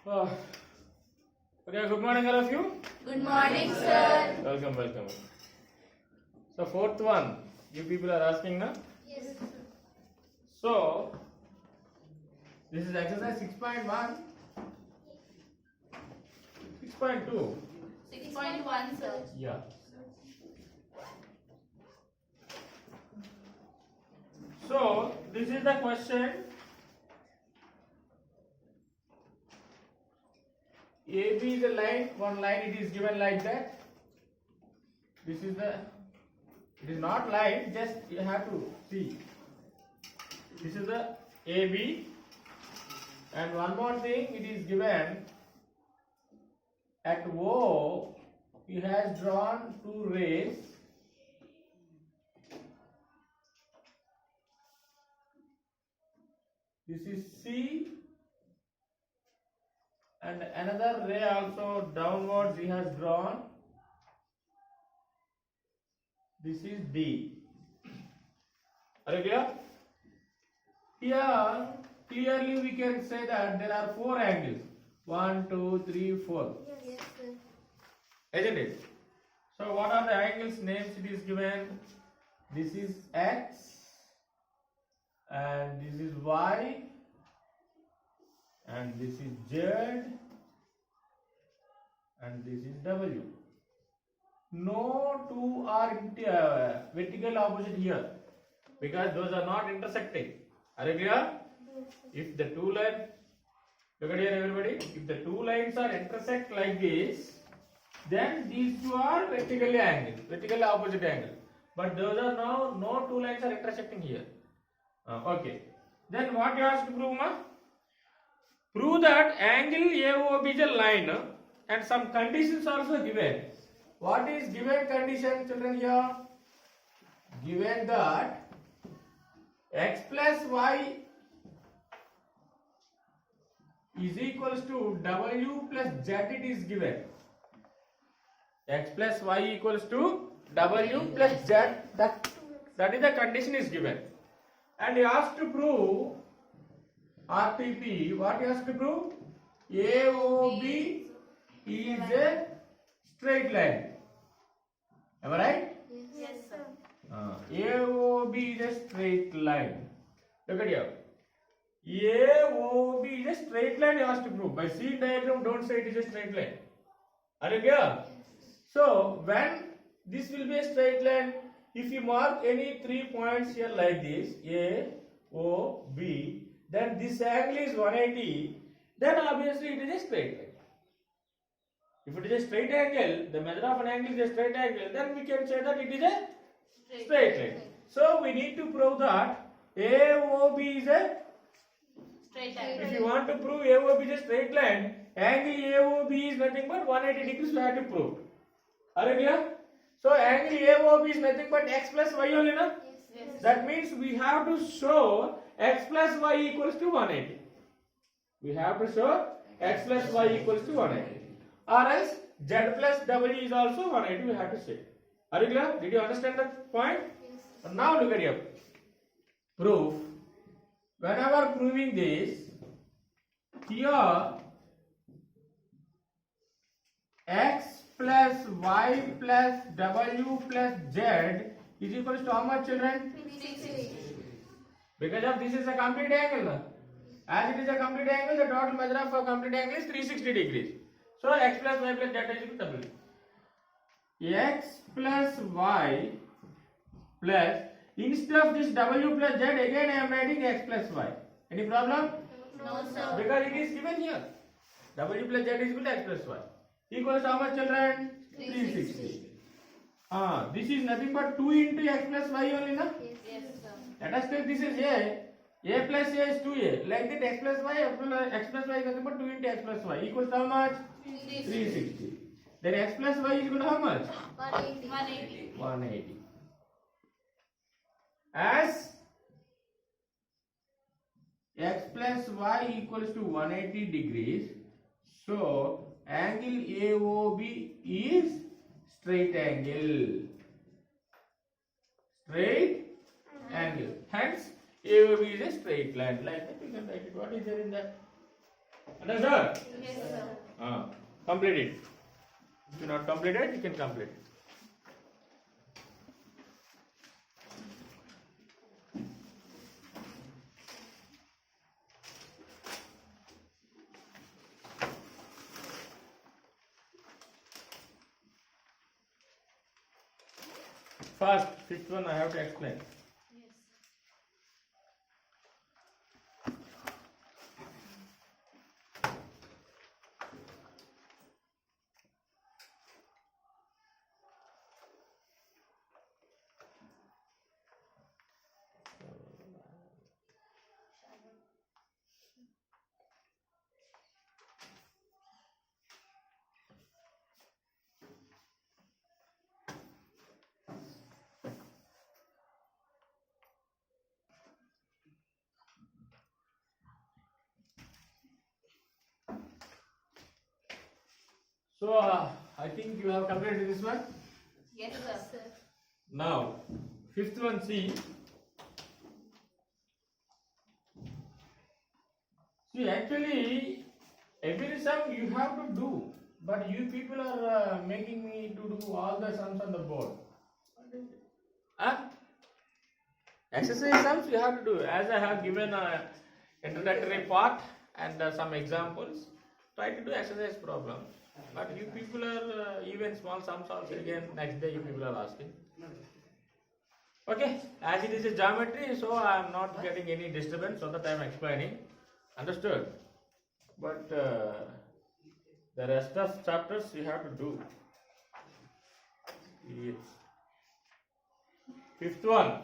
Oh, okay, good morning, all of you. Good morning, sir. Welcome. So, fourth one, you people are asking now. Yes. So, this is exercise 6.1, 6.2. 6.1, sir. Yeah. So, this is the question. AB is a line, one line it is given like that. This is the, it is not line, just you have to see. This is the AB, and one more thing, it is given at O, he has drawn two rays. This is C, and another ray also downwards he has drawn. This is D. Are you clear? Here clearly we can say that there are four angles. 1, 2, 3, 4. Yes, sir. Isn't it? So what are the angles names it is given? This is X and this is Y and this is Z and this is W. No two are vertical opposite here because those are not intersecting. Are you clear? If the two lines, look at here everybody, if the two lines are intersect like this, then these two are vertically opposite angle. But those are now no two lines are intersecting here. Okay. Then what you have to prove, ma? Prove that angle AOB is a line and some conditions also given. What is given condition, children, here? Given that x plus y is equals to w plus z, it is given. X plus y equals to w plus z, that is the condition is given. And he has to prove RTP, what he has to prove? AOB is a straight line. Am I right? Yes, sir. AOB is a straight line. Look at here. AOB is a straight line you have to prove. By seeing diagram, don't say it is a straight line. Are you clear? So, when this will be a straight line, if you mark any 3 points here like this, A, O, B, then this angle is 180, then obviously it is a straight line. If it is a straight angle, the measure of an angle is a straight angle, then we can say that it is a straight line. So, we need to prove that AOB is a Straight if line. you want to prove AOB is a straight line, angle AOB is nothing but 180 degrees we have to prove. Are you clear? So angle AOB is nothing but x plus y only, na? Yes. That means we have to show x plus y equals to 180. We have to show x plus y equals to 180. Or else z plus w is also 180 we have to say. Are you clear? Did you understand that point? Yes. Now look at here. Proof. Whenever proving this, here x plus y plus w plus z is equals to how much, children? 360. Because of this is a complete angle. Na? As it is a complete angle, the total measure of a complete angle is 360 degrees. So x plus y plus z is equal to w. X plus y plus, instead of this w plus z, again I am writing x plus y. Any problem? No, sir. Because it is given here. W plus z is equal to x plus y. Equals to how much, children? 360. This is nothing but 2 into x plus y only, na? Yes, sir. Let us take this is a plus a is 2a. Like that x plus y is nothing but 2 into x plus y. Equals to how much? 360. Then x plus y is equal to how much? 180. 180. As x plus y equals to 180 degrees, so angle AOB is straight angle. Straight angle. Hence AOB is a straight line. Like that you can write it. What is there in that? Understood? Yes, sir. Complete it. If you not complete it, you can complete it. First, fifth one I have to explain. Yes. So I think you have completed this one. Yes, sir. Now, fifth one, see. See, actually, every sum you have to do, but you people are making me to do all the sums on the board. Huh? Exercise sums you have to do. As I have given a introductory part and some examples, try to do exercise problems. But you people are even small sums also again next day you people are asking. Okay, as it is a geometry, so I am not getting any disturbance, so that I am explaining. Understood? But the rest of chapters you have to do. Yes. Fifth one.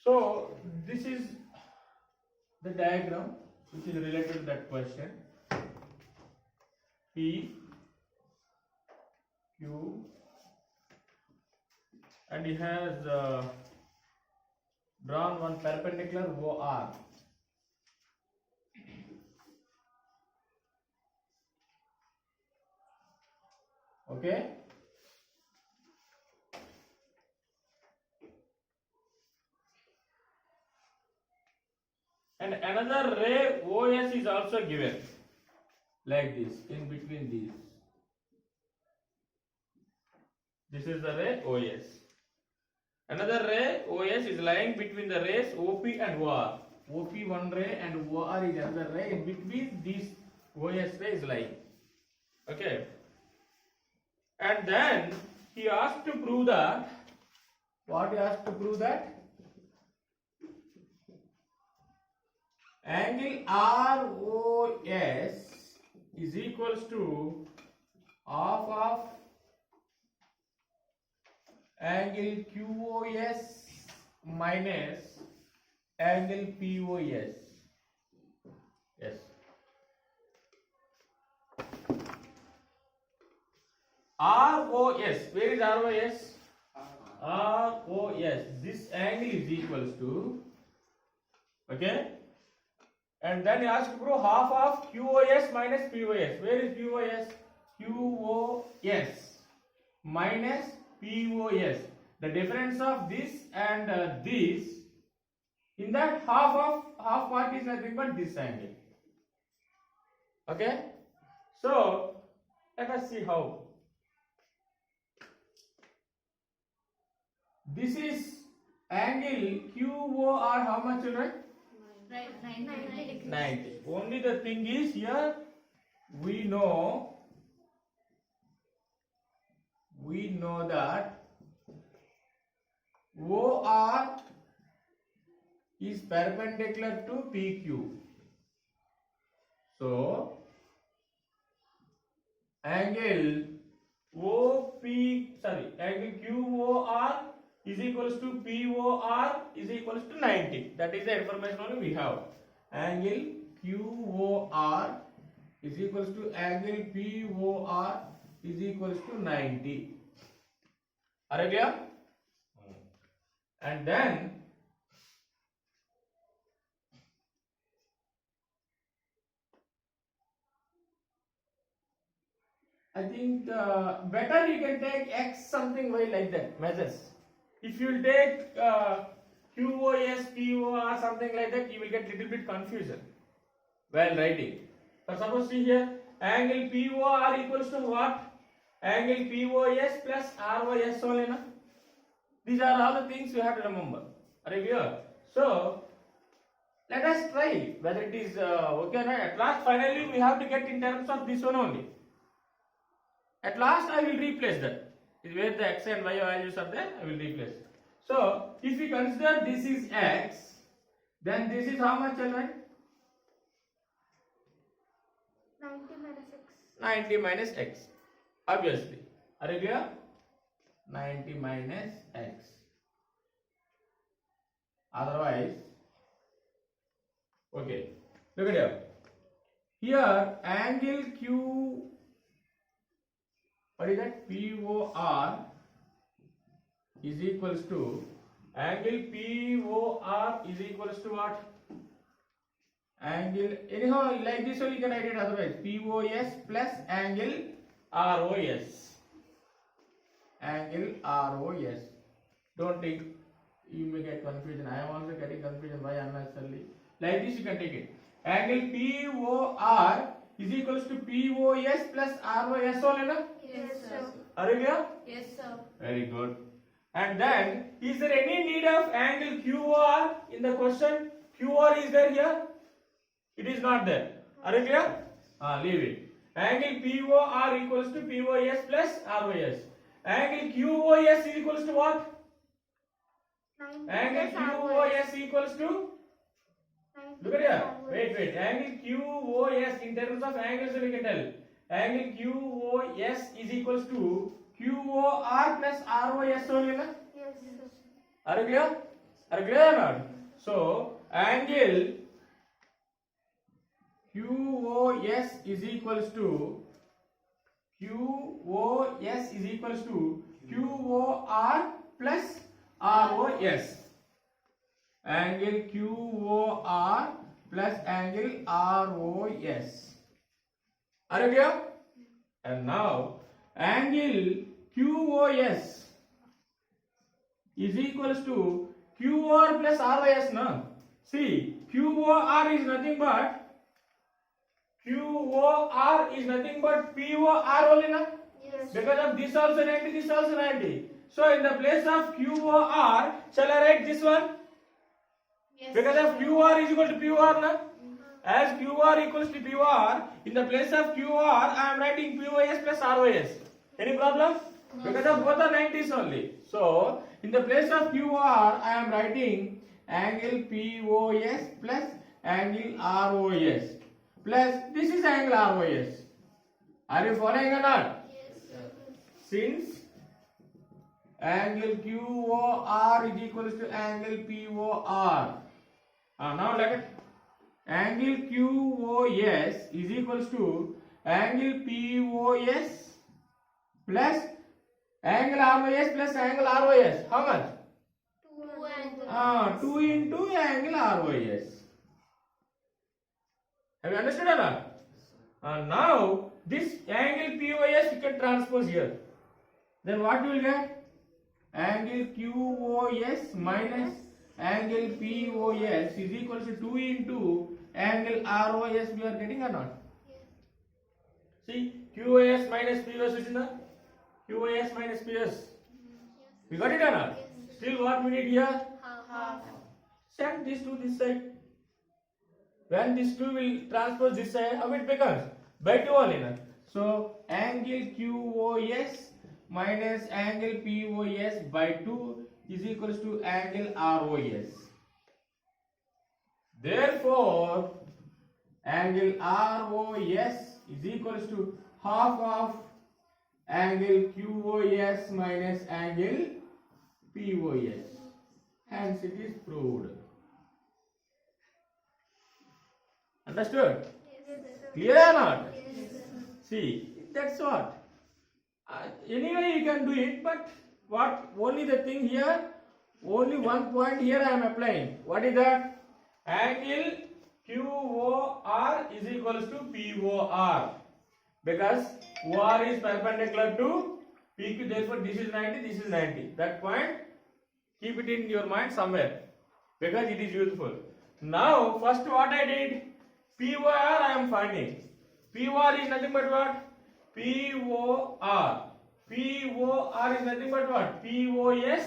So this is the diagram which is related to that question. P, Q, and he has drawn one perpendicular OR. Okay. And another ray OS is also given like this in between these. This is the ray OS. Another ray OS is lying between the rays OP and OR. OP one ray and OR is another ray. In between these OS ray is lying. Okay. And then he asked to prove that. What he asked to prove that? Angle ROS is equals to half of angle QOS minus angle POS. Yes. ROS. Where is ROS? ROS. This angle is equals to, okay? And then he asked to prove half of QOS minus POS. Where is QOS? QOS minus POS. The difference of this and this, in that half part is nothing but this angle. Okay? So, let us see how. This is angle QOR, how much children? Right, 90 degrees. 90. Only the thing is here, we know that OR is perpendicular to PQ. So, angle angle QOR is equals to POR is equals to 90. That is the information only we have. Angle QOR is equals to angle POR is equals to 90. Are you clear? And then I think better you can take x something y like that measures. If you will take QoS, POR something like that, you will get little bit confusion while writing. For suppose see here, angle POR equals to what? Angle POS plus ROS only na? These are all the things you have to remember. Are you clear? So let us try whether it is okay or not. At last, finally, we have to get in terms of this one only. At last, I will replace that. Where the x and y values are there, I will replace. So, if we consider this is x, then this is how much, children? 90 minus x. 90 minus x. Obviously. Are you clear? 90 minus x. Otherwise, okay. Look at here. Here, angle Q, what is that? POR is equals to, angle POR is equals to what? Angle, anyhow, like this only you can write it otherwise. POS plus angle ROS. Angle ROS. Don't take, you may get confusion. I am also getting confusion. Why unnecessarily? Like this you can take it. Angle POR is equals to POS plus ROS only, na? Yes, sir. Are you clear? Yes, sir. Very good. And then, is there any need of angle QR in the question? QR is there here? It is not there. Are you clear? Leave it. Angle POR equals to POS plus ROS. Angle QOS is equals to what? 90 Angle plus QOS equals to? 90 Look at here. plus Wait. Angle QOS in terms of angles we can tell. Angle QOS is equals to QOR plus ROS only, na? Yes, sir. Are you clear? Are you clear or not? So, angle QOS is equals to QOR plus ROS. Angle QOR plus angle ROS. Are you clear? And now, angle QOS is equals to QR plus ROS, no? See, QOR is nothing but POR only, na? Yes. Because of this also 90, this also 90. So in the place of QOR, shall I write this one? Yes, Because sir. of QR is equal to POR, na? As QR equals to POR, in the place of QR, I am writing POS plus ROS. Any problem? No, Because of both are 90s only. So, in the place of QR, I am writing angle POS plus angle ROS. Plus, this is angle ROS. Are you following or not? Yes, sir. Since angle QOR is equals to angle POR. Now look at angle QOS is equals to angle POS plus angle ROS plus angle ROS. How much? 2 into angle ROS. Have you understood or not? Now this angle POS you can transpose here. Then what you will get? Angle QOS minus angle POS is equals to 2 into angle ROS we are getting or not? See, QOS minus POS is in the QOS minus POS. We got it or not? Still what we need here? Half. Send this to this side. When this 2 will transpose this side, how it becomes? By 2 only. Na? So, angle QOS minus angle POS by 2 is equals to angle ROS. Therefore, angle ROS is equals to half of angle QOS minus angle POS. Hence, it is proved. Understood? Clear or not? See, that's what. Anyway, you can do it, but what? Only the thing here, only one point here I am applying. What is that? Angle QOR is equals to POR. Because OR is perpendicular to PQ. Therefore, this is 90, this is 90. That point, keep it in your mind somewhere because it is useful. Now, first what I did, POR I am finding. POR is nothing but what? POR. POR is nothing but what? POS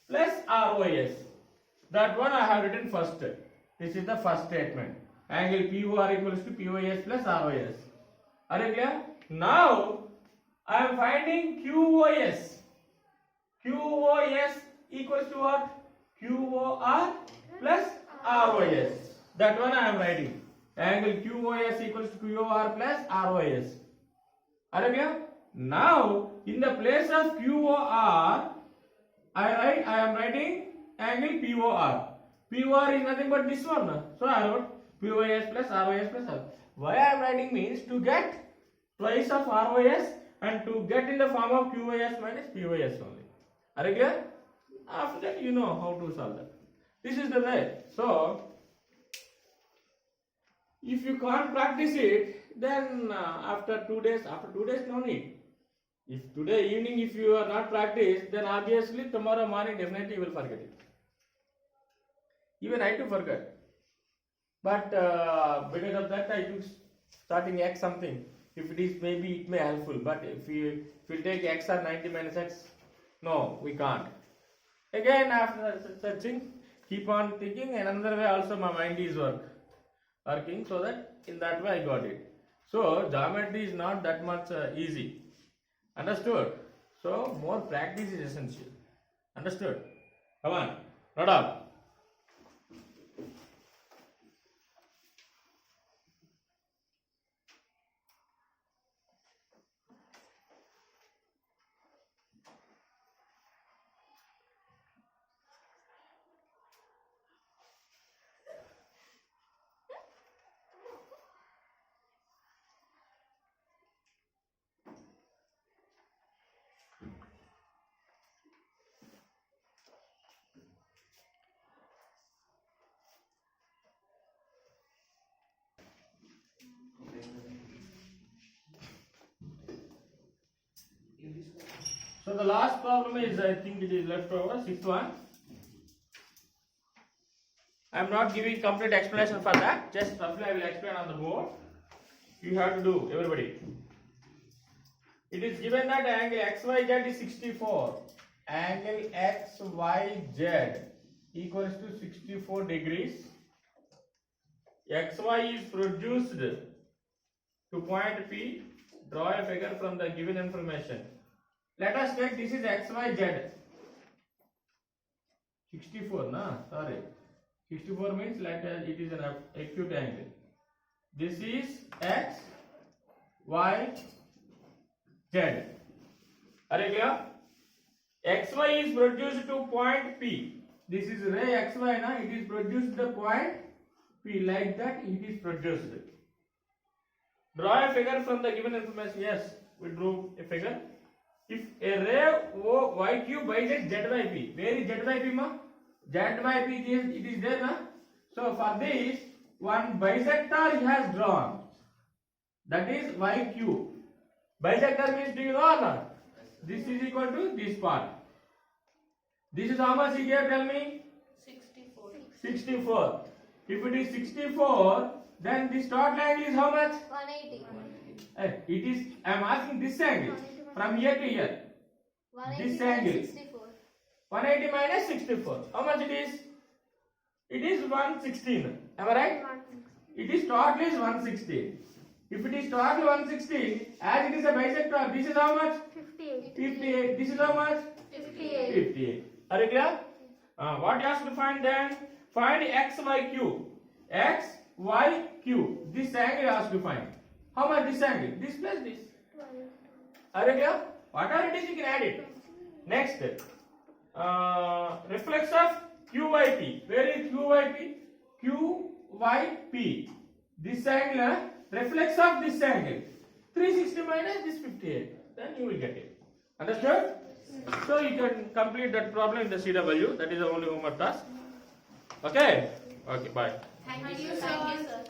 plus ROS. That one I have written first. This is the first statement. Angle POR equals to POS plus ROS. Are you clear? Now I am finding QOS. QOS equals to what? QOR plus ROS. That one I am writing. Angle QOS equals to QOR plus ROS. Are you clear? Now in the place of QOR, I am writing angle POR. POR is nothing but this one. So I wrote POS plus ROS plus R. Why I am writing means to get twice of ROS and to get in the form of QOS minus POS only. Are you clear? After that you know how to solve that. This is the way. So if you can't practice it, then after 2 days no need. If today evening if you are not practiced, then obviously tomorrow morning definitely you will forget it. Even I too forgot. But because of that I took starting X something. If it is maybe it may helpful. But if you take X or 90 minus X, no, we can't. Again after searching, keep on thinking, and another way also my mind is working, so that in that way I got it. So geometry is not that much easy. Understood? So more practice is essential. Understood? Come on, note down. So the last problem is, I think it is left over, sixth one. I am not giving complete explanation for that, just roughly I will explain on the board. You have to do, everybody. It is given that angle XYZ is 64. Angle XYZ equals to 64 degrees. XY is produced to point P. Draw a figure from the given information. Let us take this is XYZ. 64, na? Sorry. 64 means like it is an acute angle. This is X, Y, Z. Are you clear? XY is produced to point P. This is ray XY, na? It is produced the point P, like that it is produced. Draw a figure from the given information. Yes, we drew a figure. If a ray O Y cube bisects Z by P, where is Z by P, ma? Z by P it is there, na? So for this, one bisector he has drawn. That is Y cube. Bisector means, do you know or not? This is equal to this part. This is how much he gave, tell me? 64. 64. If it is 64, then this total angle is how much? 180. It is, I am asking this angle. From here to here. 180 This angle. 64. 180 minus 64. How much it is? It is 116. Am I right? 160. It is total is 116. If it is total 116, as it is a bisector, this is how much? 58. 58. This is how much? 58. 58. Are you clear? What you have to find then? Find XYQ. XYQ. This angle you have to find. How much this angle? This plus this. 12. Are you clear? Whatever it is, you can add it. Next, reflex of QYP. Where is QYP? QYP. This angle, reflex of this angle. 360 minus this 58. Then you will get it. Understood? So you can complete that problem in the CW. That is the only homework task. Okay? Okay, bye. Thank you, sir.